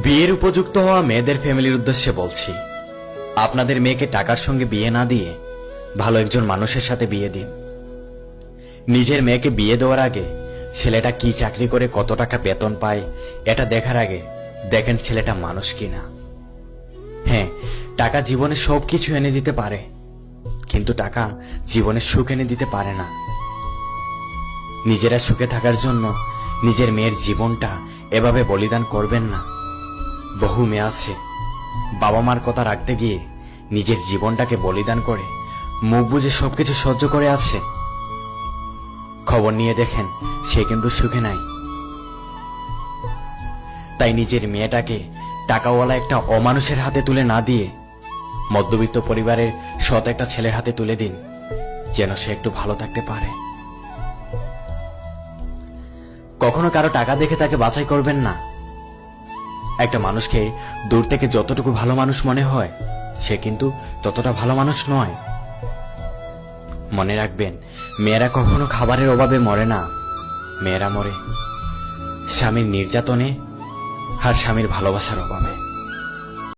বিয়ের উপযুক্ত হওয়া মেয়েদের ফ্যামিলির উদ্দেশ্যে বলছি, আপনাদের মেয়েকে টাকার সঙ্গে বিয়ে না দিয়ে ভালো একজন মানুষের সাথে বিয়ে দিন। নিজের মেয়েকে বিয়ে দেওয়ার আগে ছেলেটা কি চাকরি করে কত টাকা বেতন পায় এটা দেখার আগে দেখেন ছেলেটা মানুষ কিনা। হ্যাঁ, টাকা জীবনে সবকিছু এনে দিতে পারে, কিন্তু টাকা জীবনে সুখ এনে দিতে পারে না। নিজেরা সুখে থাকার জন্য নিজের মেয়ের জীবনটা এভাবে বলিদান করবেন না। বহু মেয়ে আছে বাবা মার কথা রাখতে গিয়ে নিজের জীবনটাকে বলিদান করে মুখ বুজে সবকিছু সহ্য করে আছে। খবর নিয়ে দেখেন সে কিন্তু সুখে নাই। তাই নিজের মেয়েটাকে টাকাওয়ালা একটা অমানুষের হাতে তুলে না দিয়ে মধ্যবিত্ত পরিবারের সৎ একটা ছেলের হাতে তুলে দিন, যেন সে একটু ভালো থাকতে পারে। কখনো কারো টাকা দেখে তাকে বাছাই করবেন না। একটা মানুষকে দূর থেকে যতটুকু ভালো মানুষ মনে হয় সে কিন্তু ততটা ভালো মানুষ নয়। মনে রাখবেন, মেয়েরা কখনো খাবারের অভাবে মরে না, মেয়েরা মরে স্বামীর নির্যাতনে আর স্বামীর ভালোবাসার অভাবে।